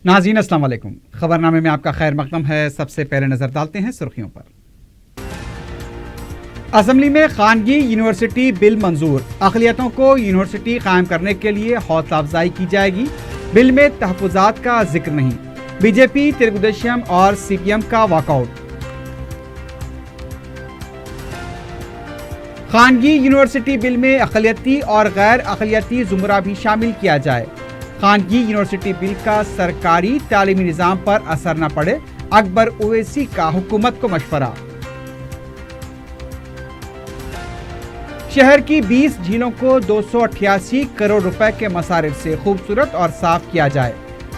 नाज़रीन अस्सलाम वालेकुम। खबरनामे में आपका खैर मकदम है। सबसे पहले नजर डालते हैं सुर्खियों पर। असेंबली में खानगी यूनिवर्सिटी बिल मंजूर, अक़लियतों को यूनिवर्सिटी कायम करने के लिए हौसला अफजाई की जाएगी। बिल में तहफ़्फ़ुज़ात का जिक्र नहीं। बीजेपी, तेलुगुदेशम और सीपीएम का वॉकआउट। खानगी यूनिवर्सिटी बिल में अक़लियती और गैर अक़लियती ज़ुमरा भी शामिल किया जाए। खानगी यूनिवर्सिटी बिल का सरकारी तालीमी निज़ाम पर असर न पड़े, अकबर ओवैसी का हुकूमत को मशवरा। शहर की 20 झीलों को 288 करोड़ रुपए के मसारिफ से खूबसूरत और साफ किया जाए।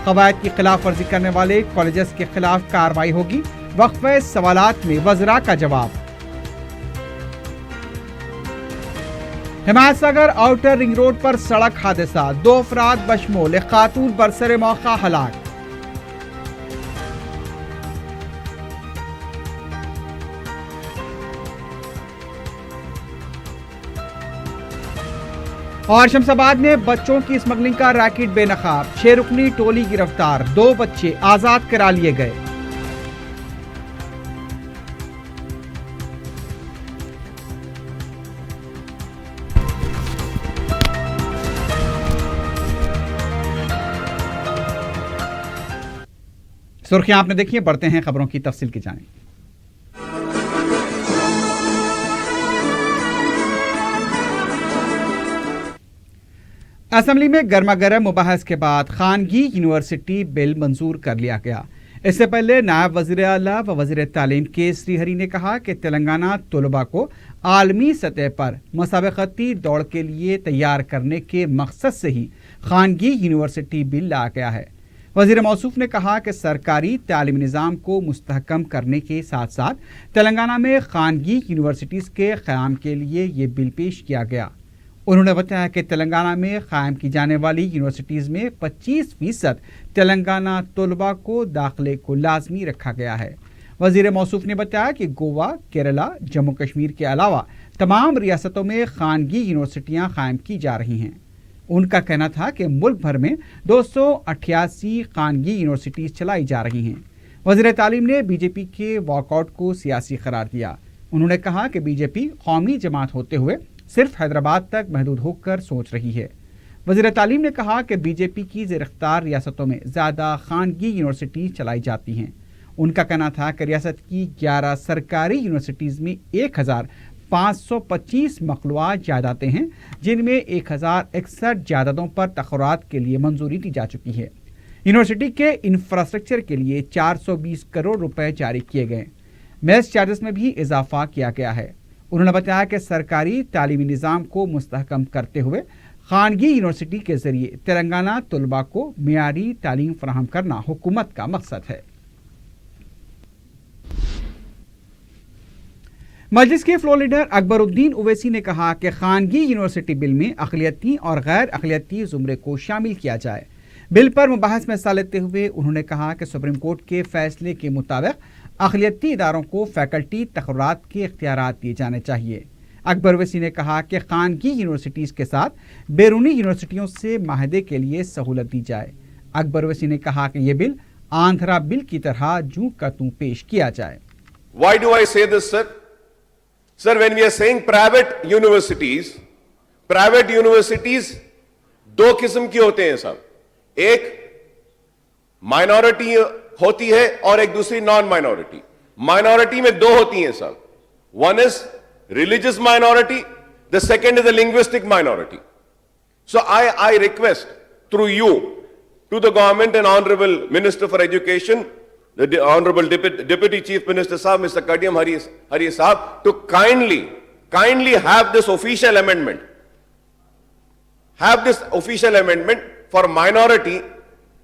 क़वायद की खिलाफ वर्जी करने वाले कॉलेजेस के खिलाफ कार्रवाई होगी। वक्फ़े सवालात में वज़रा का जवाब। Himayat Sagar outer ring road पर सड़क हादसा, 2 अफराद बशमूल एक खातून बरसरे मौका हलाक। और शमशाबाद में बच्चों की स्मगलिंग का रैकेट बेनकाब, 6 रुकनी टोली गिरफ्तार, 2 बच्चे आजाद करा लिए गए। सुर्खियां आपने देखी है, बढ़ते हैं खबरों की तफसील की जानिब। असेंबली में गर्मा गर्म मुबाहस के बाद खानगी यूनिवर्सिटी बिल मंजूर कर लिया गया। इससे पहले नायब वज़ीर आला व वज़ीर तालीम के श्रीहरी ने कहा कि तेलंगाना तलबा को आलमी सतह पर मुसाबकती दौड़ के लिए तैयार करने के मकसद से ही खानगी यूनिवर्सिटी बिल लाया गया है। वज़ीर मौसूफ ने कहा कि सरकारी तालीमी निज़ाम को मुस्तहकम करने के साथ साथ तेलंगाना में खानगी यूनिवर्सिटीज़ के क़याम के लिए ये बिल पेश किया गया। उन्होंने बताया कि तेलंगाना में कायम की जाने वाली यूनिवर्सिटीज़ में 25% तेलंगाना तलबा को दाखिले को लाजमी रखा गया है। वज़ीर मौसूफ ने बताया कि गोवा, केरला, जम्मू कश्मीर के अलावा तमाम रियासतों में खानगी यूनिवर्सिटियाँ कायम की जा रही हैं। उनका कहना था कि मुल्क भर में 288 खानगी यूनिवर्सिटीज़ चलाई जा रही हैं। वज़ीर तालीम ने बीजेपी के वॉकआउट को सियासी करार दिया। उन्होंने कहा कि बीजेपी कौमी जमात होते हुए सिर्फ हैदराबाद तक महदूद होकर सोच रही है। वज़ीर तालीम ने कहा कि बीजेपी की ज़ेर-इख्तियार रियासतों में ज़्यादा खानगी यूनिवर्सिटी चलाई जाती हैं। उनका कहना था कि रियासत की 11 सरकारी यूनिवर्सिटीज़ में 1525 मखलूआत जायदादें हैं, जिनमें 1061 जायदादों पर तखरात के लिए मंजूरी दी जा चुकी है। यूनिवर्सिटी के इंफ्रास्ट्रक्चर के लिए 420 करोड़ रुपए जारी किए गए। मेस चार्जेस में भी इजाफा किया गया है। उन्होंने बताया कि सरकारी तालीमी निज़ाम को मुस्तहकम करते हुए खानगी यूनिवर्सिटी के जरिए तेलंगाना तलबा को मियारी तालीम फराहम करना हुकूमत का मकसद है। मजलिस के फ्लोर लीडर अकबरुद्दीन ओवैसी ने कहा कि खानगी यूनिवर्सिटी बिल में अक़लियती और गैर अक़लियती ज़ुमरे को शामिल किया जाए। बिल पर मुबाहस में हिस्सा लेते हुए उन्होंने कहा कि सुप्रीम कोर्ट के फैसले के मुताबिक अक़लियती इदारों को फैकल्टी तक़र्रात के इख्तियारात दिए जाने चाहिए। अकबर ओवैसी ने कहा कि खानगी यूनिवर्सिटीज़ के साथ बैरूनी यूनिवर्सिटियों से माहदे के लिए सहूलत दी जाए। अकबर ओवैसी ने कहा कि यह बिल आंध्रा बिल की तरह जूं का तूं पेश किया जाए। Why do I say this, sir? Sir, when we are saying private universities दो किस्म की होते हैं साहब। एक माइनॉरिटी होती है और एक दूसरी नॉन माइनॉरिटी। माइनॉरिटी में 2 होती हैं साहब। One is religious minority, the second is the linguistic minority. So I request through you to the government and honourable minister for education, the Honorable Deputy Chief Minister Sahab, Mr. Kadiyam Hari Sahab, to kindly have this official amendment. Have this official amendment for minority,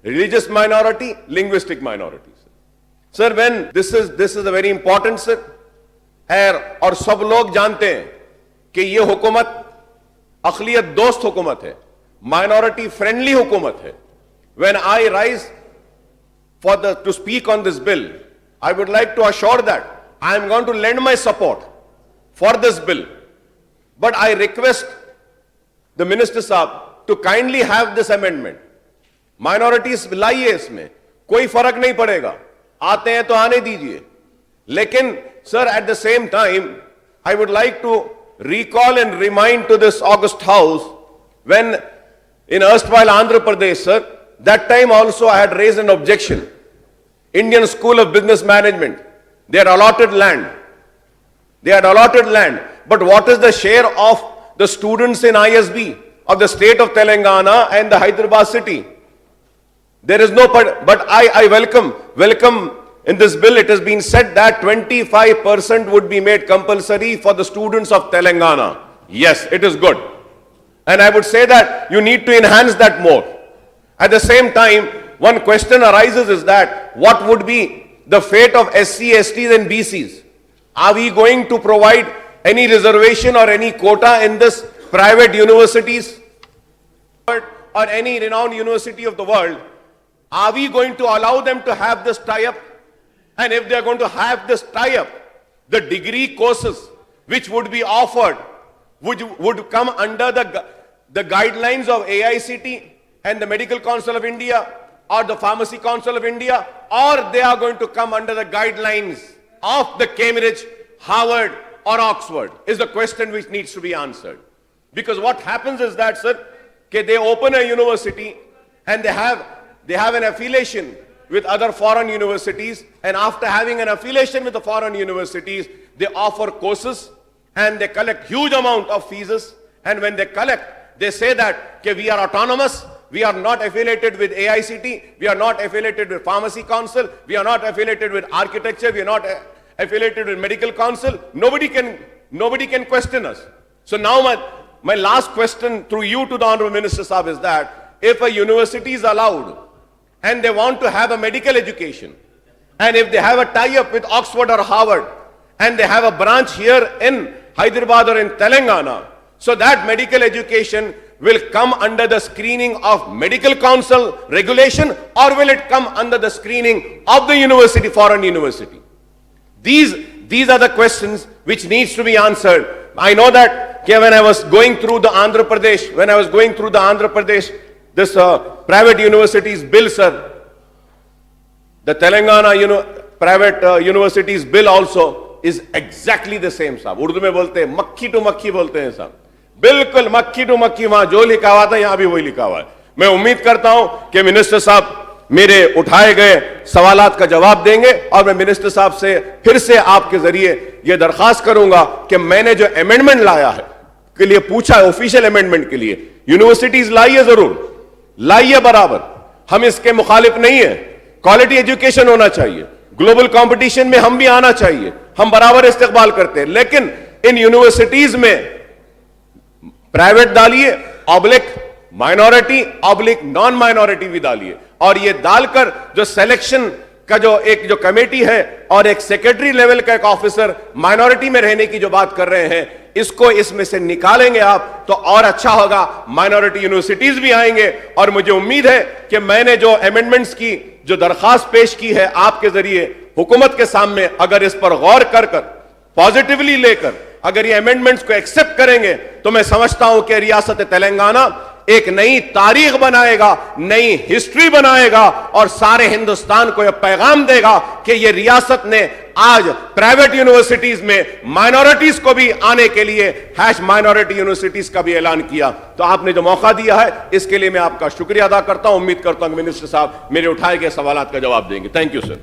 religious minority, linguistic minorities. Sir, when this is a very important, sir. और सब लोग जानते हैं कि ये हुकूमत अक़लियत दोस्त हुकूमत है, माइनॉरिटी फ्रेंडली हुकूमत है. When I rise to speak on this bill, I would like to assure that I am going to lend my support for this bill. But I request the Minister Sahab to kindly have this amendment. Minorities लाइए इसमें, कोई फर्क नहीं पड़ेगा, आते हैं तो आने दीजिए। लेकिन sir, at the same time I would like to recall and remind to this august house when in erstwhile Andhra Pradesh, sir, that time also I had raised an objection. Indian School of Business Management, they had allotted land. But what is the share of the students in ISB of the state of Telangana and the Hyderabad city? There is no, but I welcome in this bill, it has been said that 25% would be made compulsory for the students of Telangana. Yes, it is good. And I would say that you need to enhance that more. At the same time, one question arises is that what would be the fate of SC, STs and BCs? Are we going to provide any reservation or any quota in this private universities or any renowned university of the world? Are we going to allow them to have this tie-up? And if they are going to have this tie-up, the degree courses which would be offered would come under the guidelines of AICT and the Medical Council of India or the Pharmacy Council of India, or they are going to come under the guidelines of the Cambridge, Harvard or Oxford, is the question which needs to be answered. Because what happens is that, sir, they open a university and they have an affiliation with other foreign universities, and after having an affiliation with the foreign universities, they offer courses and they collect huge amount of fees. And when they collect, they say that we are autonomous, we are not affiliated with AICT, we are not affiliated with Pharmacy Council, we are not affiliated with Architecture, we are not affiliated with Medical Council. Nobody can question us. So now my last question through you to the Honorable Minister Sahab is that if a university is allowed and they want to have a medical education, and if they have a tie-up with Oxford or Harvard, and they have a branch here in Hyderabad or in Telangana, so that medical education will come under the screening of Medical Council regulation, or will it come under the screening of the university, foreign university? These are the questions which needs to be answered. I know that when I was going through the Andhra Pradesh, this private universities bill, sir, the Telangana private universities bill also is exactly the same, साहब. उर्दू में बोलते हैं मक्खी to मक्खी बोलते हैं साहब, बिल्कुल मक्खी टू मक्खी, वहां जो लिखा हुआ था यहां भी वही लिखा हुआ है. मैं उम्मीद करता हूं कि मिनिस्टर साहब मेरे उठाए गए सवालात का जवाब देंगे, और मैं मिनिस्टर साहब से फिर से आपके जरिए यह दरखास्त करूंगा कि मैंने जो अमेंडमेंट लाया है के लिए पूछा है, ऑफिशियल अमेंडमेंट के लिए, यूनिवर्सिटीज लाइए, जरूर लाइए बराबर, हम इसके मुखालिफ नहीं है. क्वालिटी एजुकेशन होना चाहिए, ग्लोबल कंपटीशन में हम भी आना चाहिए, हम बराबर इस्तेकबाल करते हैं. लेकिन इन यूनिवर्सिटीज में प्राइवेट डालिए, oblique minority, oblique non minority भी डालिए, और ये डालकर जो सिलेक्शन का जो कमेटी है और एक सेक्रेटरी लेवल का एक ऑफिसर माइनॉरिटी में रहने की जो बात कर रहे हैं, इसको इसमें से निकालेंगे आप तो और अच्छा होगा. माइनॉरिटी यूनिवर्सिटीज भी आएंगे, और मुझे उम्मीद है कि मैंने जो अमेंडमेंट्स की जो दरखास्त पेश की है आपके जरिए हुकूमत के सामने, अगर इस पर गौर कर पॉजिटिवली लेकर अगर ये अमेंडमेंट्स को एक्सेप्ट करेंगे, तो मैं समझता हूं कि रियासत तेलंगाना एक नई तारीख बनाएगा, नई हिस्ट्री बनाएगा, और सारे हिंदुस्तान को यह पैगाम देगा कि यह रियासत ने आज प्राइवेट यूनिवर्सिटीज में माइनॉरिटीज को भी आने के लिए #माइनॉरिटी यूनिवर्सिटीज का भी ऐलान किया. तो आपने जो मौका दिया है इसके लिए मैं आपका शुक्रिया अदा करता हूं. उम्मीद करता हूं कि मिनिस्टर साहब मेरे उठाए गए सवालात का जवाब देंगे. Thank you sir.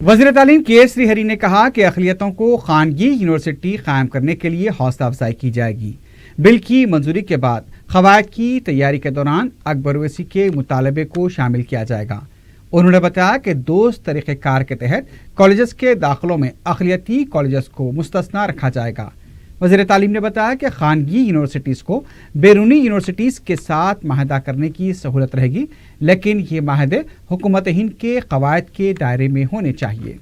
वज़ीर तालीम के श्रीहरि ने कहा कि अक़लियतों को खानगी यूनिवर्सिटी कायम करने के लिए हौसला अफजाई की जाएगी. बिल की मंजूरी के बाद क़वायद की तैयारी के दौरान अकबर ओवैसी के मुतालबे को शामिल किया जाएगा. उन्होंने बताया कि 2 तरीक़ेकार के तहत कॉलेजेस के दाखिलों में अक़लियती कॉलेजेस को मुस्तस्ना रखा जाएगा. वज़ीर तालीम ने बताया कि खानगी यूनिवर्सिटीज़ को बैरूनी यूनिवर्सिटीज़ के साथ माहदा करने की सहूलत रहेगी, लेकिन ये माहदे हुकूमत हिंद के क़वायद के दायरे में होने चाहिए.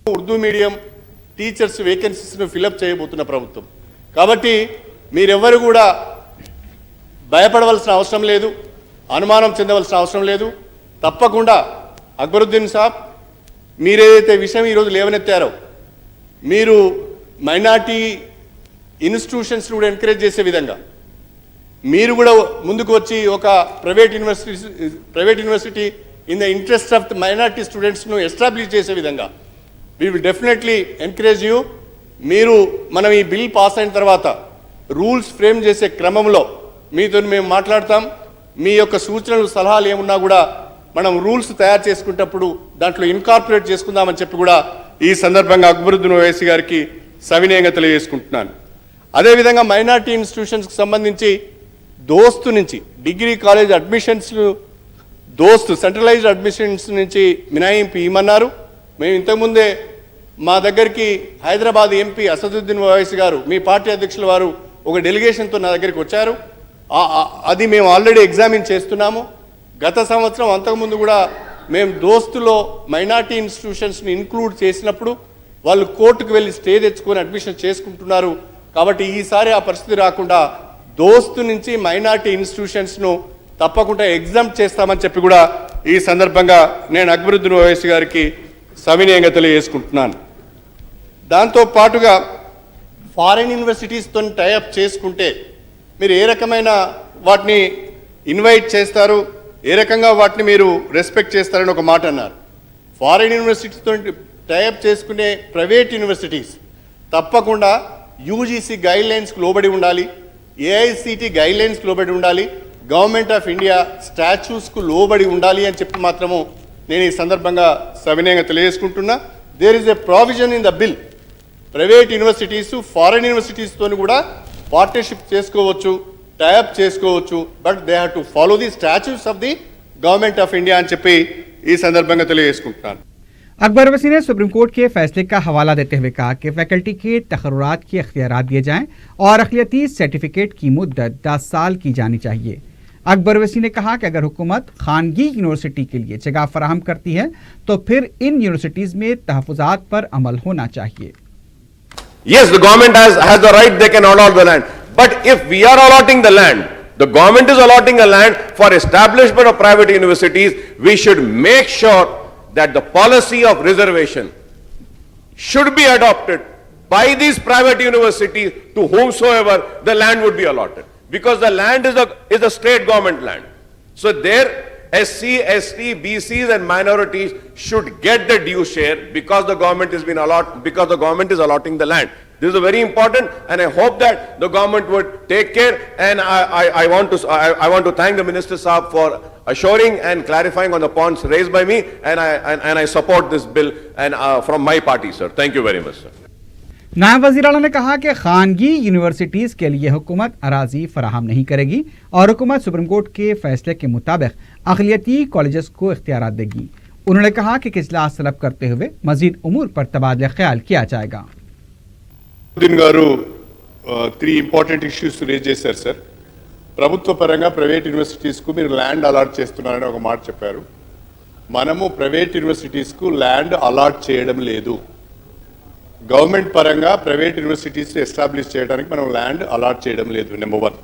ఉర్దూ మీడియం టీచర్స్ వేకెన్సీస్ను ఫిలప్ చేయబోతున్న ప్రభుత్వం కాబట్టి మీరెవ్వరు కూడా భయపడవలసిన అవసరం లేదు, అనుమానం చెందవలసిన అవసరం లేదు. తప్పకుండా అక్బరుద్దీన్ సాబ్ మీరేదైతే విషయం ఈరోజు లేవనెత్తారో, మీరు మైనార్టీ ఇన్స్టిట్యూషన్స్ కూడా ఎంకరేజ్ చేసే విధంగా మీరు కూడా ముందుకు వచ్చి ఒక private university in the interest of the minority స్టూడెంట్స్ను ఎస్టాబ్లిష్ చేసే విధంగా we will definitely encourage you. మీరు మనం ఈ బిల్ పాస్ అయిన తర్వాత రూల్స్ ఫ్రేమ్ చేసే క్రమంలో మీతో మేము మాట్లాడతాం. మీ యొక్క సూచనలు సలహాలు ఏమున్నా కూడా మనం రూల్స్ తయారు చేసుకునేటప్పుడు దాంట్లో ఇన్కార్పొరేట్ చేసుకుందామని చెప్పి కూడా ఈ సందర్భంగా అక్బరుద్దీన్ ఓవైసీ గారికి సవినయంగా తెలియజేసుకుంటున్నాను. అదేవిధంగా మైనారిటీ ఇన్స్టిట్యూషన్స్కి సంబంధించి దోస్తు నుంచి degree college admissions centralised admissions నుంచి మినహాయింపు ఇవ్వమన్నారు. మేము ఇంతకుముందే మా దగ్గరికి హైదరాబాద్ ఎంపీ అసదుద్దీన్ ఓవైసీ గారు మీ పార్టీ అధ్యక్షుల వారు ఒక డెలిగేషన్తో నా దగ్గరికి వచ్చారు. అది మేము ఆల్రెడీ ఎగ్జామిన్ చేస్తున్నాము. గత సంవత్సరం అంతకుముందు కూడా మేము దోస్తులో మైనార్టీ ఇన్స్టిట్యూషన్స్ని ఇంక్లూడ్ చేసినప్పుడు వాళ్ళు కోర్టుకు వెళ్ళి స్టే తెచ్చుకొని అడ్మిషన్ చేసుకుంటున్నారు. కాబట్టి ఈసారి ఆ పరిస్థితి రాకుండా దోస్తు నుంచి మైనార్టీ ఇన్స్టిట్యూషన్స్ను తప్పకుండా ఎగ్జామ్ చేస్తామని చెప్పి కూడా ఈ సందర్భంగా నేను అక్బరుద్దీన్ ఓవైసీ గారికి సవినయంగా తెలియజేసుకుంటున్నాను. దాంతో పాటుగా ఫారిన్ యూనివర్సిటీస్తో టైఅప్ చేసుకుంటే మీరు ఏ రకమైన వాటిని ఇన్వైట్ చేస్తారు, ఏ రకంగా వాటిని మీరు రెస్పెక్ట్ చేస్తారని ఒక మాట అన్నారు. ఫారిన్ యూనివర్సిటీస్తో టైఅప్ చేసుకునే ప్రైవేట్ యూనివర్సిటీస్ తప్పకుండా యూజీసీ గైడ్లైన్స్కి లోబడి ఉండాలి, ఏఐసిటి గైడ్లైన్స్కి లోబడి ఉండాలి, గవర్నమెంట్ ఆఫ్ ఇండియా స్టాచ్యూస్కు లోబడి ఉండాలి అని చెప్పి మాత్రము నేను ఈ సందర్భంగా సవినయంగా తెలియజేసుకుంటున్నా. There is a provision in the bill. Private universities foreign యూనివర్సిటీస్తో కూడా పార్ట్నర్షిప్ చేసుకోవచ్చు, టైఅప్ చేసుకోవచ్చు, but they have to follow the statutes of the government of India అని చెప్పి ఈ సందర్భంగా తెలియజేసుకుంటున్నాను. अकबर ओवैसी ने सुप्रीम कोर्ट के फैसले का हवाला देते हुए कहा कि फैकल्टी के तखर्रुरात के अख्तियारात दिए जाएं और अखिलती सर्टिफिकेट की मुद्दत 10 साल की जानी चाहिए. अकबर ओवैसी ने कहा कि अगर हुकूमत खानगी यूनिवर्सिटी के लिए जगह फराहम करती है तो फिर इन यूनिवर्सिटीज में तहफ़्फ़ुज़ात पर अमल होना चाहिए. Yes, the government has the right, they can allot the land. But if we are allotting the land, the government is allotting a land for establishment of private universities, we should make sure that the policy of reservation should be adopted by these private universities to whomsoever the land would be allotted. Because the land is a state government land. So there SC, ST, BCs and minorities should get the due share because the government is allotting the land. This is very important, and I hope that the government would take care. And I want to thank the Minister Saab for assuring and clarifying on the points raised by me, and I support this bill and from my party, sir. Thank you very much, sir. नायब वज़ीर आला ने कहा कि खानगी universities के लिए हुकूमत अराजी फराहम नहीं करेगी और हुकूमत सुप्रीम कोर्ट के फैसले के मुताबिक अक़लियती कॉलेजेस को इख्तियारात देगी. उन्होंने कहा कि इजलास तलब करते हुए मज़ीद उमूर पर तबादला ख्याल किया जाएगा. గారు 3 ఇంపార్టెంట్ ఇష్యూస్ రేజ్ చేశారు సార్. ప్రభుత్వ పరంగా ప్రైవేట్ యూనివర్సిటీస్కు మీరు ల్యాండ్ అలాట్ చేస్తున్నారని ఒక మాట చెప్పారు. మనము ప్రైవేట్ యూనివర్సిటీస్కు ల్యాండ్ అలాట్ చేయడం లేదు. గవర్నమెంట్ పరంగా ప్రైవేట్ యూనివర్సిటీస్ ఎస్టాబ్లిష్ చేయడానికి మనం ల్యాండ్ అలాట్ చేయడం లేదు. Number 1.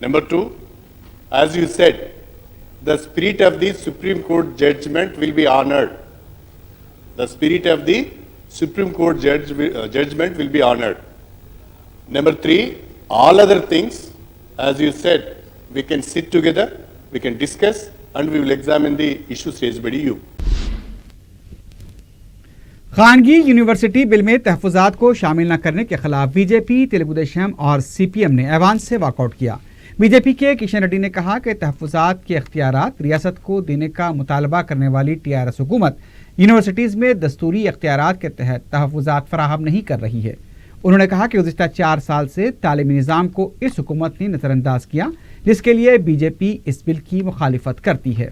Number 2, as you said, the spirit of the Supreme Court judgment will be honoured. ద స్పిరిట్ ఆఫ్ ది Supreme Court judgment will be honored. Number 3, all other things, as you said, we can sit together, we can discuss, and we will examine the issues raised by you. खानगी university bill में तहफ़्फ़ुज़ात को शामिल न करने के खिलाफ BJP, Telugu Desam और सीपीएम ने ऐवान से वॉकआउट किया. बीजेपी के किशन रेड्डी ने कहा कि तहफ़्फ़ुज़ात के अख्तियारात रियासत को देने का मुतालबा करने वाली टीआरएस हुकूमत यूनिवर्सिटीज़ में दस्तूरी अख्तियारात के तहत तहफ़्फ़ुज़ात फराहम नहीं कर रही है. उन्होंने कहा कि गुज़िश्ता 4 साल से तालीमी निज़ाम को इस हुकूमत ने नज़रअंदाज किया, जिसके लिए बीजेपी इस बिल की मुखालिफत करती है.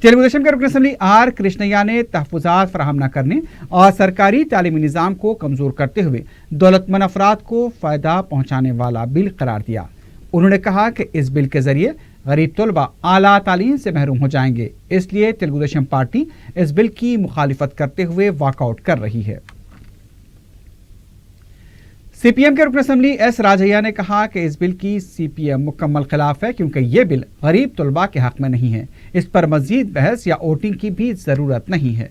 तेलुगुदेशम के रुकन असम्बली आर कृष्णయ్య ने तहफ़्फ़ुज़ात फराहम न करने और सरकारी तालीमी निज़ाम को कमज़ोर करते हुए दौलतमंद अफराद को फ़ायदा पहुँचाने वाला बिल करार दिया. उन्होंने कहा कि इस बिल के ज़रिए गरीब तलबा आला तालीम से महरूम हो जाएंगे, इसलिए तेलुगुदेशम पार्टी इस बिल की मुखालिफत करते हुए वॉकआउट कर रही है. सीपीएम के रुकन असम्बली एस राजैया ने कहा कि इस बिल की सीपीएम मुकम्मल खिलाफ है, क्योंकि ये बिल गरीब तलबा के हक में नहीं है. इस पर मजीद बहस या वोटिंग की भी जरूरत नहीं है.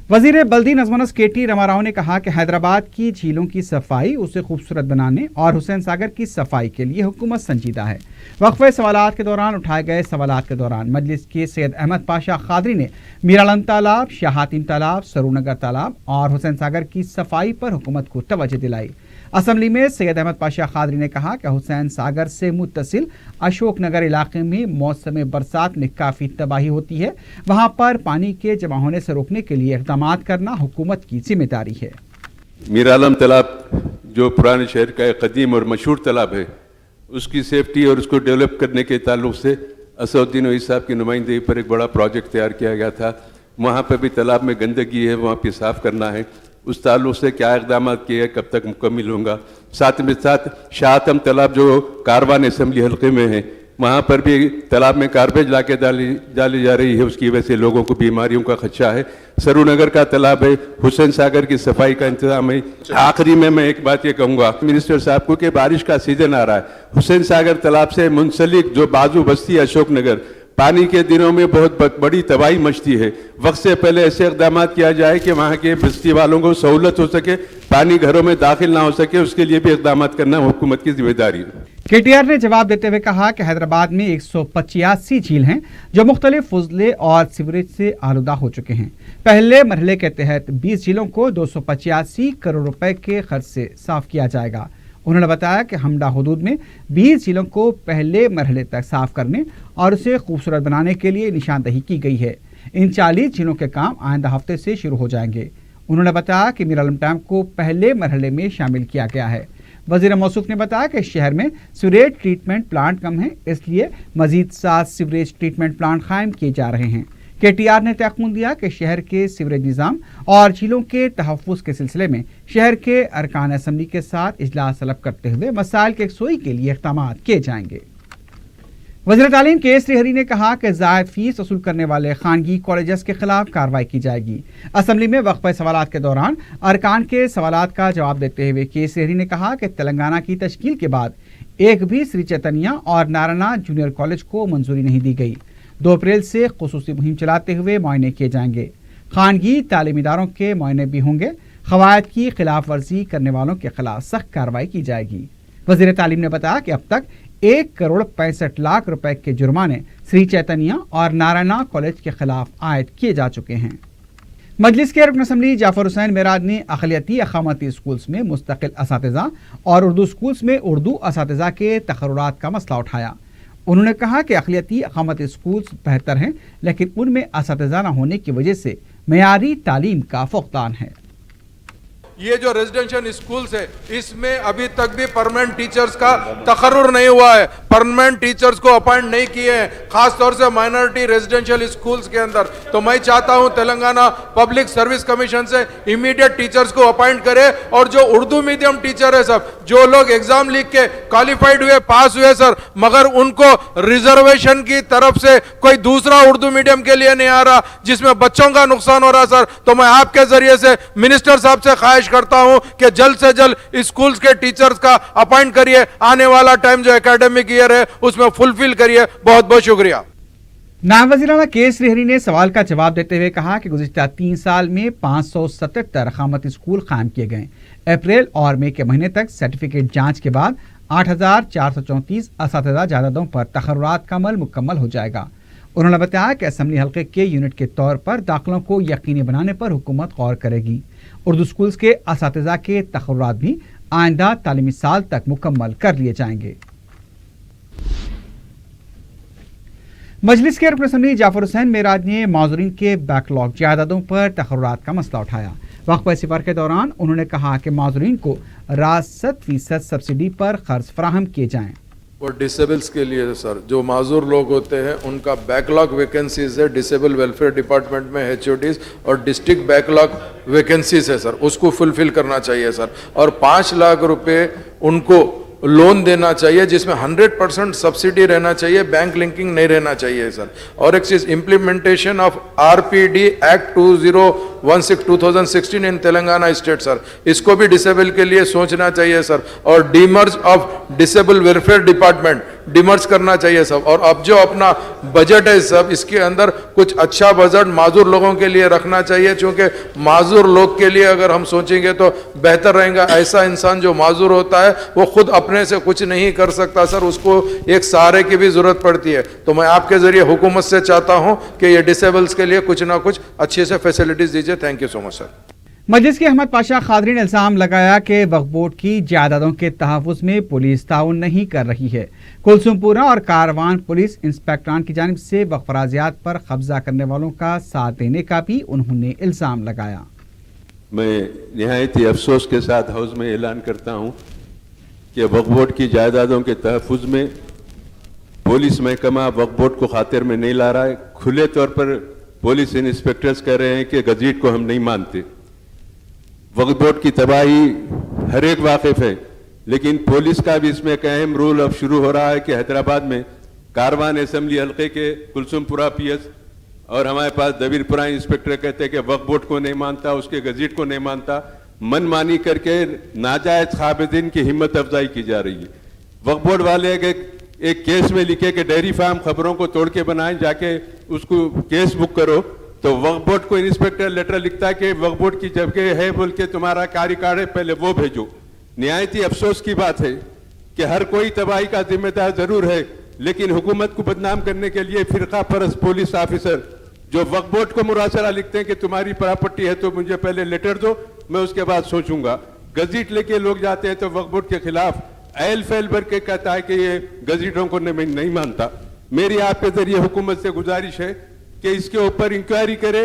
वजीर बल्दी नज़्म केटी रमाराव ने कहा कि हैदराबाद की झीलों की सफाई उसे खूबसूरत बनाने और हुसैन सागर की सफाई के लिए हुकूमत संजीदा है। वक्फे सवालात के दौरान उठाए गए सवालात के दौरान मजलिस के सैयद अहमद पाशा खादरी ने मीरालन तालाब, शाह हातिम तालाब, सरूनगर तालाब और हुसैन सागर की सफाई पर हुकूमत को तवज्जो दिलाई। असम्बली में सैयद अहमद पाशा खादरी ने कहा कि हुसैन सागर से मुत्तसिल अशोक नगर इलाके में मौसम बरसात में काफ़ी तबाही होती है। वहाँ पर पानी के जमा होने से रोकने के लिए इक़दाम करना हुकूमत की जिम्मेदारी है। मीरालम तालाब जो पुराने शहर का एक कदीम और मशहूर तालाब है, उसकी सेफ्टी और उसको डेवलप करने के ताल्लुक से असदुद्दीन ओवैसी साहब की नुमाइंदगी पर एक बड़ा प्रोजेक्ट तैयार किया गया था। वहाँ पर भी तालाब में गंदगी है, वहाँ पे साफ़ करना है। उस ताल्लुक से क्या इक़दाम किए, कब तक मुकम्मल होगा। साथ में साथ शाह हातिम तालाब जो कारवान असम्बली हल्के में है, वहाँ पर भी तालाब में गार्बेज ला के डाली जा रही है, उसकी वजह से लोगों को बीमारियों का खदशा है। सरूनगर का तालाब है, हुसैन सागर की सफाई का इंतजाम है। आखिरी में मैं एक बात ये कहूँगा मिनिस्टर साहब को कि बारिश का सीजन आ रहा है, हुसैन सागर तालाब से मुंसलिक जो बाजू बस्ती है अशोक नगर, पानी के दिनों में बहुत बड़ी तबाही मचती है। वक्त से पहले ऐसे इक़दाम किया जाए कि वहाँ के बस्ती वालों को सहूलत हो सके, पानी घरों में दाखिल ना हो सके, उसके लिए भी इक़दाम करना हुकूमत की जिम्मेदारी है। केटीआर ने जवाब देते हुए कहा कि हैदराबाद में 185 झील हैं जो मुख्तलिफ फुजले और सीवरेज से आलूदा हो चुके हैं। पहले मरहले के तहत 20 झीलों को 285 करोड़ रुपए के खर्च से साफ किया जाएगा। उन्होंने बताया कि हमडा हुदूद में 20 झीलों को पहले मरहले तक साफ करने और उसे खूबसूरत बनाने के लिए निशानदही की गई है। इन 40 झीलों के काम आइंदा हफ्ते से शुरू हो जाएंगे। उन्होंने बताया कि मीरालम डैम को पहले मरहले में शामिल किया गया है। वजीर मौसूफ ने बताया कि शहर में सीवरेज ट्रीटमेंट प्लांट कम है, इसलिए मजीद 7 सीवरेज ट्रीटमेंट प्लांट कायम किए जा रहे हैं। केटीआर ने तयक़ुन दिया कि शहर के सीवरेज निज़ाम और झीलों के तहफ़्फ़ुज़ के सिलसिले में शहर के अरकान असम्बली के साथ इजलास तलब करते हुए मसाइल के यकसुई के लिए इक़दाम किए जाएंगे। वज़ीर तालीम के श्रीहरी ने कहा कि ज़ायद फीस वसूल करने वाले खानगी कॉलेजेस के खिलाफ कार्रवाई की जाएगी। असम्बली में वक्फे सवालात के दौरान अरकान के सवालात का जवाब देते हुए के श्रीहरी ने कहा कि तेलंगाना की तश्कील के बाद एक भी श्री चैतन्या और नारायणा जूनियर कॉलेज को मंजूरी नहीं दी गई। 2 अप्रैल से खुसूसी मुहिम चलाते हुए मुआयने किए जाएंगे। खानगी तालीमी इदारों के मुआयने भी होंगे। क़वायद की खिलाफ वर्जी करने वालों के खिलाफ सख्त कार्रवाई की जाएगी। वज़ीर तालीम ने बताया कि अब तक 1 करोड़ 65 लाख रुपए के जुर्माने श्री चैतन्या और नारायणा कॉलेज के खिलाफ आयद किए जा चुके हैं। मजलिस के रुकन असम्बली जाफर हुसैन मेराज ने अक़लियती अक़ामती स्कूल्स में मुस्तकिल असातिज़ा और उर्दू स्कूल्स में उर्दू असातिज़ा के तक़र्रुरात का मसला उठाया। उन्होंने कहा कि अक़लियती अक़ामती स्कूल्स बेहतर हैं, लेकिन उनमें असातिज़ा न होने की वजह से मयारी तालीम का फुक़दान है। ये जो रेजिडेंशियल स्कूल्स है, इसमें अभी तक भी परमानेंट टीचर्स का तकर्रुर नहीं हुआ है, परमानेंट टीचर्स को अपॉइंट नहीं किए हैं, खास तौर से माइनॉरिटी रेजिडेंशियल स्कूल्स के अंदर। तो मैं चाहता हूं तेलंगाना पब्लिक सर्विस कमीशन से इमीडिएट टीचर्स को अपॉइंट करे, और जो उर्दू मीडियम टीचर है सर, जो लोग एग्जाम लिख के क्वालिफाइड हुए, पास हुए सर, मगर उनको रिजर्वेशन की तरफ से कोई दूसरा उर्दू मीडियम के लिए नहीं आ रहा, जिसमें बच्चों का नुकसान हो रहा सर। तो मैं आपके जरिए से मिनिस्टर साहब से ख्वाहिश करता हूं कि जल्द से जल्द स्कूल्स के टीचर्स का अपॉइंट करिए, आने वाला टाइम जो एकेडमिक ईयर है उसमें फुलफिल करिए। बहुत बहुत शुक्रिया। नायब वज़ीर के श्रीहरी ने सवाल का जवाब देते हुए कहा कि गुज़िश्ता 3 साल में 577 अक़ामती स्कूल कायम किए गए। अप्रैल और मई के महीने तक सर्टिफिकेट जांच के बाद 8434 असातिज़ा जायदादों पर तक़र्रुरात का अमल मुकम्मल हो जाएगा। उन्होंने बताया कि असम्बली हल्के के यूनिट के तौर पर दाखिलों को यकीनी बनाने पर हुकूमत गौर करेगी। उर्दू स्कूल्स के असातिज़ा के तक़र्रुरात भी आइंदा तालीमी साल तक मुकम्मल कर लिए जाएंगे। मजलिस के रुकन असम्बली जाफर हुसैन मेराज ने माज़ूरीन के बैकलॉग जायदादों पर तक़र्रुरात का मसला उठाया। वक्फ़े सफ़र के दौरान उन्होंने कहा कि माज़ूरीन को 60% सब्सिडी पर कर्ज फराहम किए जाएँ। और डिसेबल्स के लिए सर, जो माजूर लोग होते हैं उनका बैकलॉग वैकेंसीज है डिसेबल वेलफेयर डिपार्टमेंट में, HODs और डिस्ट्रिक्ट बैकलॉग वैकेंसीज है सर, उसको फुलफिल करना चाहिए सर। और 5 लाख रुपए उनको लोन देना चाहिए, जिसमें 100% सब्सिडी रहना चाहिए, बैंक लिंकिंग नहीं रहना चाहिए सर। और एक चीज, implementation of RPD act 2016 in Telangana state sir, इसको भी डिसेबल के लिए सोचना चाहिए सर। और demerge of disable welfare department demerge करना चाहिए सब। और अब जो अपना बजट है सब, इसके अंदर कुछ अच्छा बजट माजूर लोगों के लिए रखना चाहिए, क्योंकि माजूर लोग के लिए अगर हम सोचेंगे तो बेहतर रहेगा। ऐसा इंसान जो माजूर होता है वो खुद अपने से कुछ नहीं कर सकता सर, उसको एक सहारे की भी जरूरत पड़ती है। तो मैं आपके जरिए हुकूमत से चाहता हूं कि ये डिसेबल्स के लिए कुछ ना कुछ अच्छे से फैसिलिटीज दीजिए। Thank you so much sir. Majlis के अहमद पाशा खादरी ने इल्जाम लगाया कि वक्फ बोर्ड की जायदादों के तहफ़्फ़ुज़ में पुलिस ताउन नहीं कर रही है। कुलसुमपुरा और कारवान पुलिस इंस्पेक्टरान की जानिब से वक्फ अराज़ियात पर कब्जा करने वालों का साथ देने का भी उन्होंने इल्जाम लगाया। मैं निहायत ही अफसोस के साथ हाउस में ऐलान करता हूँ कि वक्फ बोर्ड की जायदादों के तहफ़्फ़ुज़ में पुलिस महकमा वक्फ बोर्ड को खातिर में नहीं ला रहा है। खुले तौर पर पुलिस इंस्पेक्टर्स कह रहे हैं कि गज़ीट को हम नहीं मानते। वक्फ बोर्ड की तबाही हर एक वाकिफ है, लेकिन पुलिस का भी इसमें एक अहम रोल अब शुरू हो रहा है कि हैदराबाद में कारवान असेंबली हल्के के कुलसुमपुरा पीएस और हमारे पास दबीरपुरा इंस्पेक्टर कहते हैं कि वक्फ बोर्ड को नहीं मानता, उसके गज़ीट को नहीं मानता, मनमानी करके नाजायज खाबिदीन की हिम्मत अफजाई की जा रही है। वक्फ बोर्ड वाले एक केस में लिखे कि डेयरी फार्म खबरों को तोड़ के बनाए, जाके उसको केस बुक करो, तो वक्फ बोर्ड को इंस्पेक्टर लेटर लिखता है कि वक्फ बोर्ड की जगह है बोल के तुम्हारा कार्यकाल है, पहले वो भेजो। निहायत ही अफसोस की बात है कि हर कोई तबाही का जिम्मेदार जरूर है, लेकिन हुकूमत को बदनाम करने के लिए फिरका परस्त पुलिस ऑफिसर जो वक्फ बोर्ड को मुरासला लिखते हैं कि तुम्हारी प्रॉपर्टी है तो मुझे पहले लेटर दो, मैं उसके बाद सोचूंगा। गज़ीट लेके लोग जाते हैं तो वक्फ बोर्ड के खिलाफ एल फैल भर के कहता है कि ये गज़ीटों को नहीं मानता। मेरी आपके जरिए हुकूमत से गुजारिश है कि इसके ऊपर इंक्वायरी करे।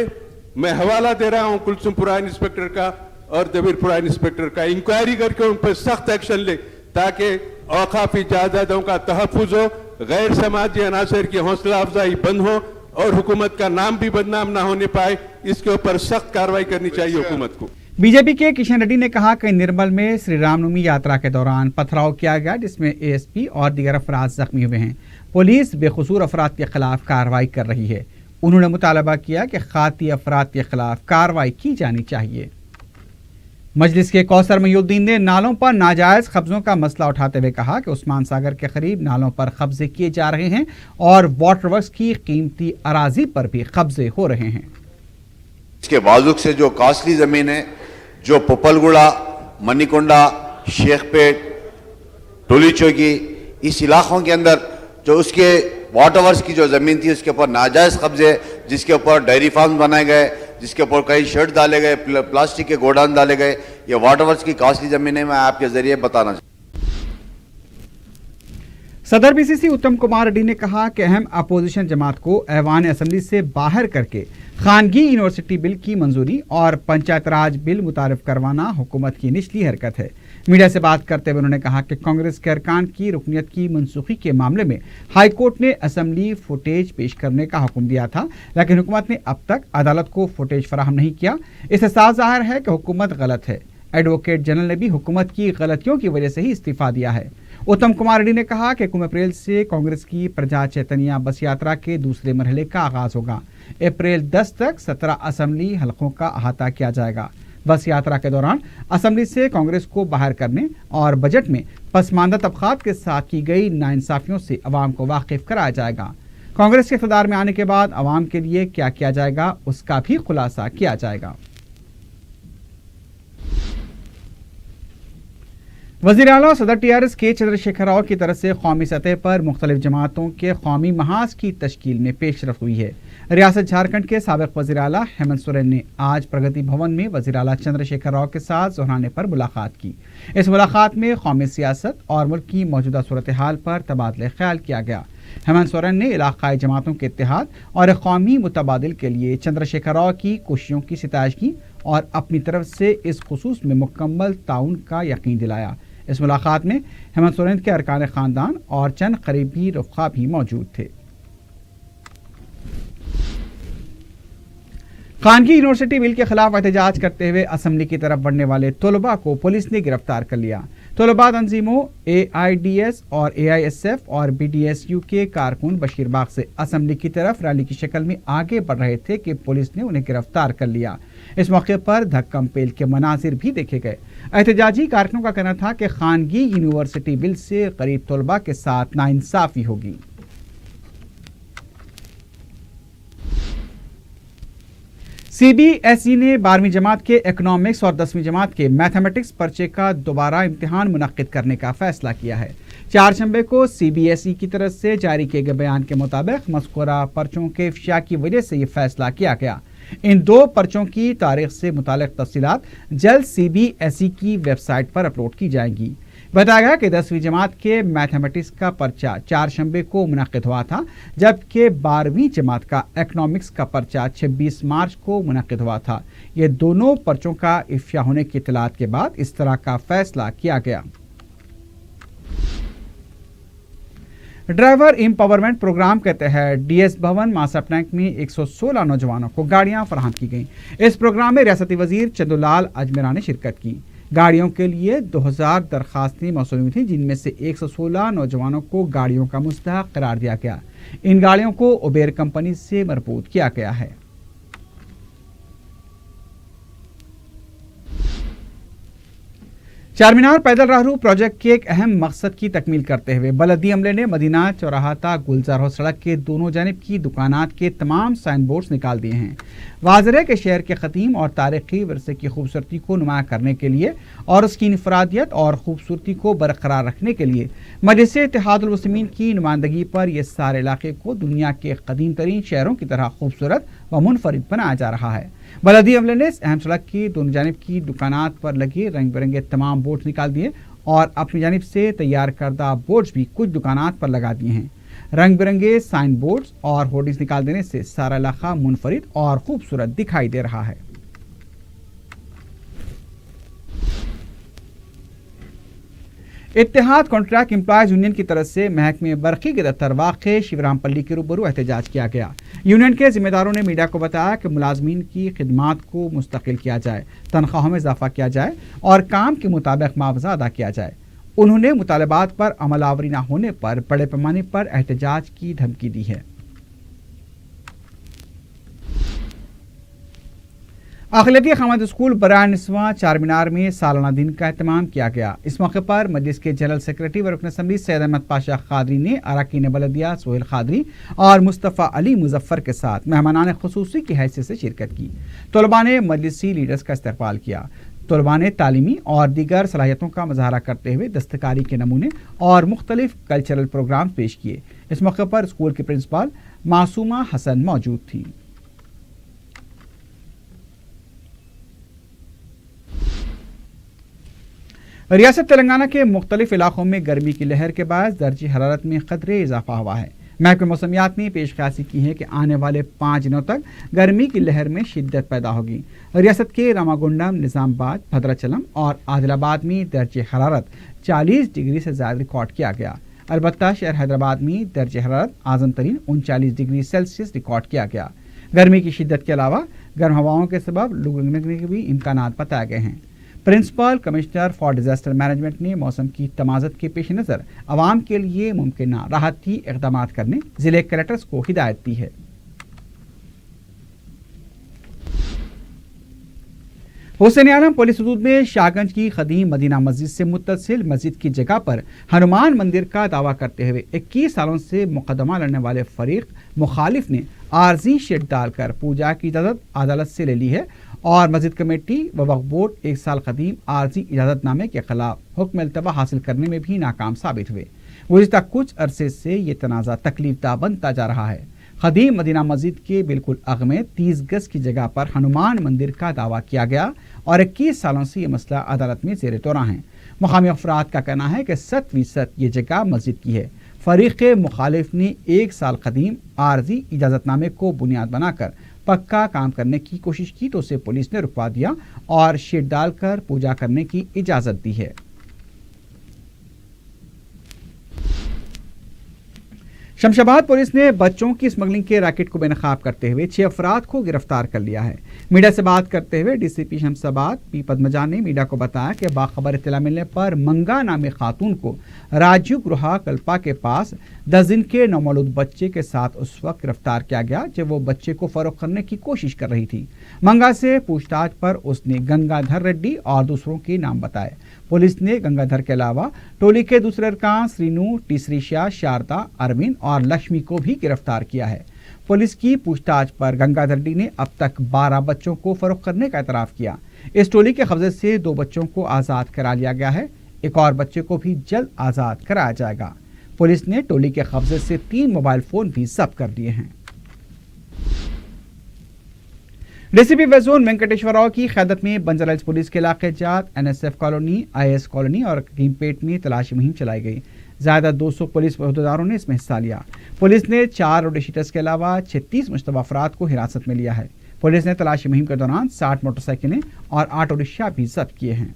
मैं हवाला दे रहा हूं कुलसुमपुरा इंस्पेक्टर का और दबीरपुरा इंस्पेक्टर का, इंक्वायरी करके उन पर सख्त एक्शन ले ताकि औकाफी जायदादों का तहफ़्फ़ुज़ हो, गैर समाजी अनासर की हौसला अफजाई बंद हो और हुकूमत का नाम भी बदनाम ना होने पाए। इसके ऊपर सख्त कार्रवाई करनी चाहिए हुकूमत को। बीजेपी के किशन रेड्डी ने कहा कि निर्मल में श्री रामनवमी यात्रा के दौरान पथराव किया गया, जिसमें एएसपी और दीगर अफराद जख्मी हुए हैं। पुलिस बेकसूर अफराद के खिलाफ कार्रवाई कर रही है। उन्होंने मुतालबा किया कि खाती अफराद के खिलाफ कार्रवाई की जानी चाहिए। मजलिस के कौसर मयूद्दीन ने नालों पर नाजायज कब्जों का मसला उठाते हुए कहा कि उस्मान सागर के करीब नालों पर कब्जे किए जा रहे हैं और वाटर वर्क्स की कीमती अराजी पर भी कब्जे हो रहे हैं। इसके बाजुक से जो कॉस्टली ज़मीन है, जो पुपलगुड़ा, मनीकोंडा, शेखपेट, टोली चौकी, इस इलाकों के अंदर जो उसके वाटर वर्क्स की जो ज़मीन थी उसके ऊपर नाजायज़ कब्जे, जिसके ऊपर डेयरी फार्म बनाए गए, जिसके ऊपर कई शेड डाले गए, प्लास्टिक के गोडाउन डाले गए, ये वाटर वर्क्स की कॉस्टली ज़मीन है। मैं आपके ज़रिए बताना चाहूँ। सदर बीसीसी उत्तम कुमार रेड्डी ने कहा कि अहम अपोजिशन जमात को ऐवान असेंबली से बाहर करके खानगी यूनिवर्सिटी बिल की मंजूरी और पंचायत राज बिल मुतारिफ करवाना हुकूमत की निचली हरकत है। मीडिया से बात करते हुए उन्होंने कहा कि कांग्रेस के अरकान की रुकनियत की मनसूखी के मामले में हाई कोर्ट ने असेंबली फुटेज पेश करने का हुक्म दिया था, लेकिन हुकूमत ने अब तक अदालत को फुटेज फराहम नहीं किया। इससे साफ जाहिर है कि हुकूमत गलत है। एडवोकेट जनरल ने भी हुकूमत की गलतियों की वजह से ही इस्तीफा दिया है। उत्तम कुमार रेड्डी ने कहा कि 1 अप्रैल से कांग्रेस की प्रजा चैतन्य बस यात्रा के दूसरे मरहले का आगाज होगा। अप्रैल 10 तक 17 असेंबली हलकों का अहाता किया जाएगा। बस यात्रा के दौरान असेंबली से कांग्रेस को बाहर करने और बजट में पसमानदा तबकात के साथ की गई नाइंसाफियों से अवाम को वाकिफ कराया जाएगा। कांग्रेस के इक़्तिदार में आने के बाद अवाम के लिए क्या किया जाएगा उसका भी खुलासा किया जाएगा। वज़ीर आला सदर टीआरएस के चंद्रशेखर राव की तरफ से कौमी सतह पर मुख्तलिफ जमातों के कौमी महाज की तश्कील में पेशरफ हुई है। रियासत झारखंड के साबिक़ वज़ीर आला हेमंत सोरेन ने आज प्रगति भवन में वज़ीर आला चंद्रशेखर राव के साथ ज़ोहराने पर मुलाकात की। इस मुलाकात में कौमी सियासत और मुल्क की मौजूदा सूरत हाल पर तबादला ख्याल किया गया। हेमंत सोरेन ने इलाकाई जमातों के इत्तेहाद और कौमी मुतबादिल के लिए चंद्रशेखर राव की कोशिशों की सिताइश की और अपनी तरफ से इस खुसूस में मुकम्मल ताउन का यकीन दिलाया। इस मुलाकात में हेमंत सोरेन के अरकान खानदान और चंद करीबी रफ़्क़ा भी मौजूद थे। खानगी यूनिवर्सिटी बिल के खिलाफ एहतजाज करते हुए असेंबली की तरफ बढ़ने वाले तलबा को पुलिस ने गिरफ्तार कर लिया। तलबा तंजीमों AIDS और AISF और BDSU के कारकुन बशीरबाग से असम्बली की तरफ रैली की शक्ल में आगे बढ़ रहे थे कि पुलिस ने उन्हें गिरफ्तार कर लिया। इस मौके पर धक्कम पेल के मनाजिर भी देखे गए। एहतजाजी कारकुनों का कहना था कि खानगी यूनिवर्सिटी बिल से गरीब तलबा के साथ नाइंसाफी होगी। CBSE ने 12वीं जमात के इकोनॉमिक्स और 10वीं जमात के मैथमेटिक्स पर्चे का दोबारा इम्तिहान मुनक्किद करने का फैसला किया है। चारशंबे को CBSE की तरफ से जारी किए गए बयान के मुताबिक मज़कूरा पर्चों के इफ्शा की वजह से ये फैसला किया गया। इन दो पर्चों की तारीख से मुतालिक तफसीलात जल्द CBSE की वेबसाइट पर अपलोड की जाएंगी। बताया गया कि 10वीं जमात के मैथमेटिक्स का पर्चा चारशंबे को मुनक्किद हुआ था, जबकि 12वीं जमात का इकोनॉमिक्स का पर्चा 26 मार्च को मुनक्किद हुआ था। ये दोनों पर्चों का इफ्शा होने की इत्तलात के बाद इस तरह का फैसला किया गया। ड्राइवर एम्पावरमेंट प्रोग्राम के तहत DS भवन मासप टैंक में 116 नौजवानों को गाड़ियां फराहम की गईं। इस प्रोग्राम में रियासती वजीर चंदुलाल अजमेरा ने शिरकत की। गाड़ियों के लिए 2000 दरखास्तें मौसूल हुई थी, जिनमें से 116 नौजवानों को गाड़ियों का मुस्तहक करार दिया गया। इन गाड़ियों को उबेर कंपनी से मरबूत किया गया है। चारमीनार पैदल राहरू प्रोजेक्ट के एक अहम मकसद की तकमील करते हुए बलदी अमले ने मदीना चौराहा गुलजार हो सड़क के दोनों जानिब की दुकानात के तमाम साइन बोर्ड्स निकाल दिए हैं। वाज़ेह है कि शहर के ख़दीम और तारीख़ी विरसे की खूबसूरती को नुमाया करने के लिए और उसकी इनफरादियत और खूबसूरती को बरकरार रखने के लिए मजलिस इत्तेहादुल मुस्लिमीन की नुमाइंदगी पर यह सारे इलाके को दुनिया के कदीम तरीन शहरों की तरह खूबसूरत व मुनफरिद बनाया जा रहा है। बलदी अमले ने इस अहम सड़क की दोनों जानिब की दुकानात पर लगे रंग बिरंगे तमाम बोर्ड निकाल दिए और अपनी जानिब से तैयार करदा बोर्ड्स भी कुछ दुकानात पर लगा दिए हैं। रंग बिरंगे साइन बोर्ड्स और होर्डिंग्स निकाल देने से सारा इलाका मुनफरिद और खूबसूरत दिखाई दे रहा है। इत्तेहाद कॉन्ट्रैक्ट एम्प्लॉयज यूनियन की तरफ से महकमे बरकी के दफ्तर वाक़े शिवरामपल्ली के रूबरू एहतजाज किया गया। यूनियन के जिम्मेदारों ने मीडिया को बताया कि मुलाजमीन की खिदमात को मुस्तकिल किया जाए, तनख्वाहों में इजाफा किया जाए और काम के मुताबिक मुआवजा अदा किया जाए। उन्होंने मुतालबात पर अमलावरी न होने पर बड़े पैमाने पर एहतजाज की धमकी दी है। अक़लियती खामद स्कूल बराए निस्वां चारमीनार में सालाना दिन का एहतमाम किया गया। इस मौके पर मजलिस के जनरल सेक्रेटरी व रुकन असम्बली सैयद अहमद पाशा खादरी ने अरकान बलदिया सोहेल खादरी और मुस्तफ़ा अली मुजफ्फर के साथ मेहमानान खुसूसी की हैसियत से शिरकत की। तलबा ने मजलिसी लीडर्स का इस्तकबाल किया। तलबा ने तालीमी और दीगर सलाहियतों का मुजाहरा करते हुए दस्तकारी के नमूने और मुख्तलिफ कल्चरल प्रोग्राम पेश किए। इस मौके पर स्कूल की प्रिंसिपल मासूमा हसन मौजूद थी। रियासत तेलंगाना के मुख्तलिफ इलाकों में गर्मी की लहर के बाद दर्जे हरारत में कदरे इजाफा हुआ है। महकमे मौसमियात ने पेशकशी की है कि आने वाले 5 दिनों तक गर्मी की लहर में शिद्दत पैदा होगी। रियासत के रामागुंडम, निजामाबाद, भद्राचलम और आदिलाबाद में दर्जे हरारत 40 डिग्री से ज़्यादा रिकॉर्ड किया गया। अलबत्ता शहर हैदराबाद में दर्जे हरारत आज़म तरीन 39 डिग्री सेल्सियस रिकॉर्ड किया गया। गर्मी की शिद्दत के अलावा गर्म हवाओं के सबब लू लगने के भी इम्कान बताए गए हैं। Principal commissioner for disaster management ने मौसम की तमाज़त के पेश नज़र आवाम के लिए मुमकिन राहती इक़दामात करने ज़िले कलेक्टर्स को हिदायत दी है। हुसैन आलम पुलिस हदूद में शाहगंज की कदीम मदीना मस्जिद से मुत्तसिल मस्जिद की जगह पर हनुमान मंदिर का दावा करते हुए 21 सालों से मुकदमा लड़ने वाले फरीक मुखालिफ ने आर्जी शेड डालकर पूजा की इजाज़त अदालत से ले ली है और मस्जिद कमेटी व वक्फ बोर्ड 1 साल कदीम आर्जी इजाज़तनामे के खिलाफ हुक्म इल्तवा हासिल करने में भी नाकाम साबित हुए। गुज़िश्ता कुछ अरसे से ये तनाज़ा तकलीफदा बनता जा रहा है। कदीम मदीना मस्जिद के बिल्कुल अग में 30 गज की जगह पर हनुमान मंदिर का दावा किया गया और 21 सालों से ये मसला अदालत में ज़ेर तौरा है। मुकामी अफराद का कहना है कि 100% ये जगह मस्जिद की है। फरीक मुखालिफ ने 1 साल कदीम आर्जी इजाज़तनामे को बुनियाद बनाकर पक्का काम करने की कोशिश की तो उसे पुलिस ने रुकवा दिया और शेड डालकर पूजा करने की इजाज़त दी है। शमशाबाद पुलिस ने बच्चों की स्मगलिंग के रैकेट को बेनकाब करते हुए 6 अफराद को गिरफ्तार कर लिया है। मीडिया से बात करते हुए डीसीपी शमशाबाद पी पद्मजा ने मीडिया को बताया कि बाखबर इत्तला मिलने पर मंगा नामी खातून को राजीव गृहा कल्पा के पास 10 दिन के नौमौलूद बच्चे के साथ उस वक्त गिरफ्तार किया गया जब वो बच्चे को फरोख्त करने की कोशिश कर रही थी। मंगा से पूछताछ पर उसने गंगाधर रेड्डी और दूसरों के नाम बताए। पुलिस ने गंगाधर के अलावा टोली के दूसरे अरकान श्रीनू, टीसरीशा, शारदा, अरविंद और लक्ष्मी को भी गिरफ्तार किया है। पुलिस की पूछताछ पर गंगाधर रेड्डी ने अब तक 12 बच्चों को फरोख्त करने का एतराफ़ किया। इस टोली के कब्जे से 2 बच्चों को आज़ाद करा लिया गया है। एक और बच्चे को भी जल्द आज़ाद कराया जाएगा। पुलिस ने टोली के कब्जे से 3 मोबाइल फ़ोन भी जब्त कर लिए हैं। DCP west zone Venkateswara Rao की क़यादत में बंजारा पुलिस के इलाके जात एनएसएफ कॉलोनी, आईएस कॉलोनी और हकीमपेट में तलाशी मुहिम चलाई गई। ज़्यादा 200 पुलिस अहदेदारों ने इसमें हिस्सा लिया। पुलिस ने 4 रोड शीटर्स के अलावा 36 मुश्तबा अफराद को हिरासत में लिया है। पुलिस ने तलाशी मुहिम के दौरान 60 मोटरसाइकिलें और 8 रिक्शा भी जब्त किए हैं।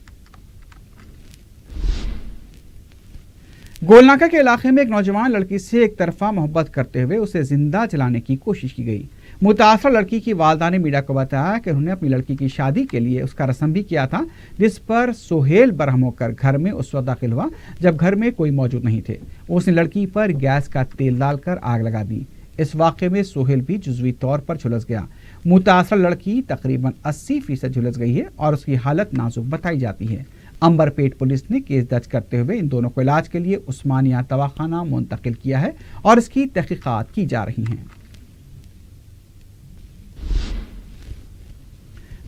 गोलनाका के इलाके में एक नौजवान लड़की से एक तरफा मोहब्बत करते हुए उसे जिंदा जलाने की कोशिश की गई। मुतासर लड़की की वालदा ने मीडिया को बताया कि उन्होंने अपनी लड़की की शादी के लिए उसका रस्म भी किया था, जिस पर सोहेल बरहम होकर घर में उस वक्त दाखिल हुआ जब घर में कोई मौजूद नहीं थे। उसने लड़की पर गैस का तेल डालकर आग लगा दी। इस वाक़े में सोहेल भी जुज़वी तौर पर झुलस गया। मुतासर लड़की तकरीबन 80% झुलस गई है और उसकी हालत नाजुक बताई जाती है। अंबरपेट पुलिस ने केस दर्ज करते हुए इन दोनों को इलाज के लिए उस्मानिया दवाखाना मुंतकिल किया है और इसकी तहकीकात की जा रही हैं।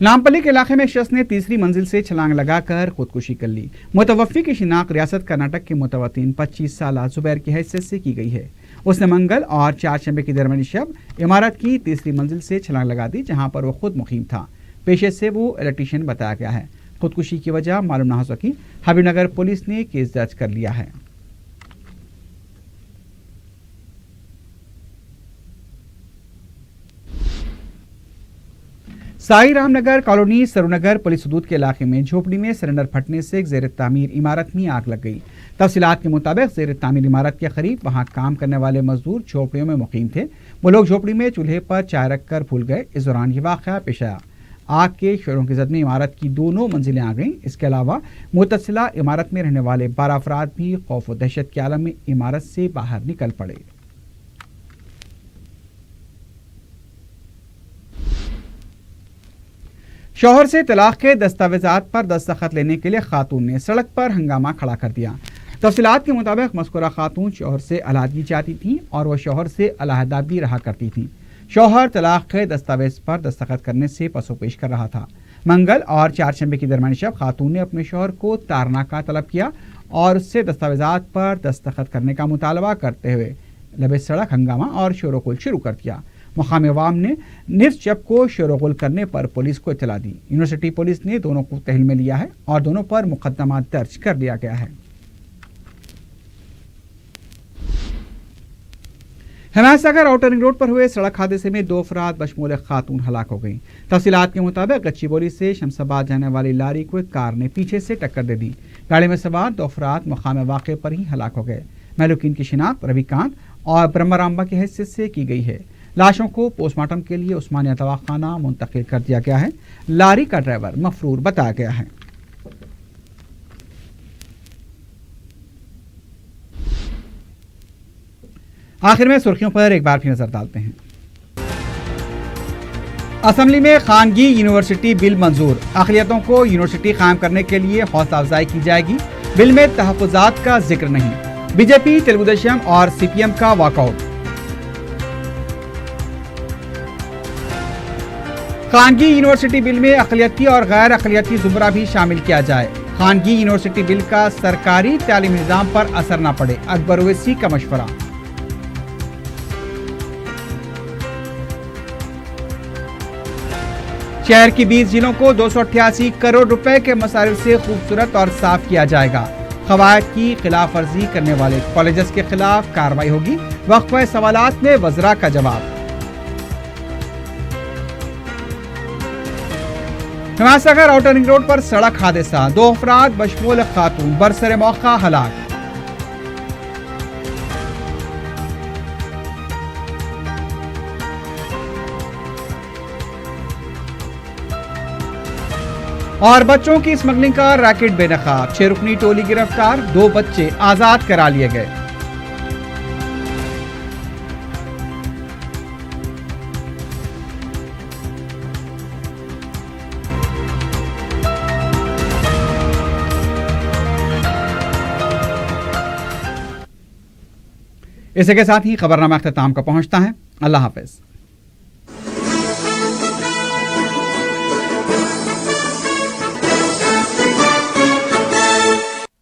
नामपल्ली के इलाके में एक शख्स ने तीसरी मंजिल से छलांग लगाकर खुदकुशी कर ली। मुतवफ़्फ़ी की शिनाख्त रियासत कर्नाटक के मुतवत्तिन 25 साल जुबैर की हैसियत से की गई है। उसने मंगल और चारशंबे की दरमियानी शब इमारत की तीसरी मंजिल से छलांग लगा दी, जहां पर वो खुद मुकीम था। पेशे से वो इलेक्ट्रीशियन बताया गया है। खुदकुशी की वजह मालूम ना हो सकी। हबीबनगर पुलिस ने केस दर्ज कर लिया है। साई रामनगर कॉलोनी सरुनगर पुलिस हदूद के इलाके में झोपड़ी में सिलेंडर फटने से एक ज़ेर तामीर इमारत में आग लग गई। तफसीलात के मुताबिक ज़ेर तामीर इमारत के करीब वहां काम करने वाले मजदूर झोपड़ियों में मुकीम थे। वो लोग झोपड़ी में चूल्हे पर चाय रखकर भूल गए। इस दौरान ये वाक़या पेश आया। आग के शोरों की जद में इमारत की दोनों मंजिलें आ गईं। इसके अलावा मुतसिला इमारत में रहने वाले 12 अफराद भी खौफ व दहशत के आलम में इमारत से बाहर निकल पड़े। शौहर से तलाक के दस्तावेजात पर दस्तखत लेने के लिए खातून ने सड़क पर हंगामा खड़ा कर दिया। तफसीलात के मुताबिक मज़कूरा खातून शौहर से अलहदगी चाहती थी और वह शौहर से अलहदा भी रहा करती थी। शौहर तलाक के दस्तावेज पर दस्तखत करने से पसोपेश कर रहा था। मंगल और चारशंबे की दरमियानी शब खातून ने अपने शौहर को तारना का तलब किया और उससे दस्तावेजात पर दस्तखत करने का मुतालबा करते हुए लबे सड़क हंगामा और शोरगुल शुरू कर दिया। मुकामी अवाम ने निफ्स जब को शोरगुल करने पर पुलिस को इत्तला दी। यूनिवर्सिटी पुलिस ने दोनों को तहल में लिया है और दोनों पर मुकदमा दर्ज कर दिया गया है। हिमायतसागर आउटर रिंग रोड पर हुए सड़क हादसे में 2 अफराद बशमूल खातून हलाक हो गई। तफसीलात के मुताबिक गच्चीबोली से शमशाबाद जाने वाली लारी को एक कार ने पीछे से टक्कर दे दी। गाड़ी में सवार 2 अफराद मकाम वाक़े पर ही हलाक हो गए। महलूकीन की शिनाख्त रविकांत और ब्रह्मराम्बा की हैसियत से की गई है। लाशों को पोस्टमार्टम के लिए उस्मानिया दवाखाना मुंतकिल कर दिया गया है। लारी का ड्राइवर मफरूर बताया गया है। आखिर में सुर्खियों पर एक बार फिर नजर डालते हैं। असेंबली में खानगी यूनिवर्सिटी बिल मंजूर। अक़लियतों को यूनिवर्सिटी कायम करने के लिए हौसला अफजाई की जाएगी। बिल में तहफ़्फ़ुज़ात का जिक्र नहीं। बीजेपी, तेलुगुदेशम और सीपीएम का वॉकआउट। खानगी यूनिवर्सिटी बिल में अक़लियती और गैर अक़लियती ज़ुमरा भी शामिल किया जाए। खानगी यूनिवर्सिटी बिल का सरकारी तालीमी निज़ाम पर असर न पड़े, अकबर ओवैसी का मशवरा। शहर की 20 जिलों को 288 करोड़ रुपए के मसारिफ से खूबसूरत और साफ किया जाएगा। क़वायद की खिलाफ वर्जी करने वाले कॉलेजेस के खिलाफ कार्रवाई होगी। वक्फ़े सवालात में वज़रा का जवाब। हिमायतसागर आउटर रिंग रोड पर सड़क हादसा, 2 अफराद बशमूल खातून बरसरे मौका हलाक। اور بچوں کی اسمگلنگ کا ریکٹ بے نقاب، 6 رکنی ٹولی گرفتار، 2 بچے آزاد کرا لیے گئے۔ اسی کے ساتھ ہی خبرنامہ اختتام کا پہنچتا ہے۔ اللہ حافظ۔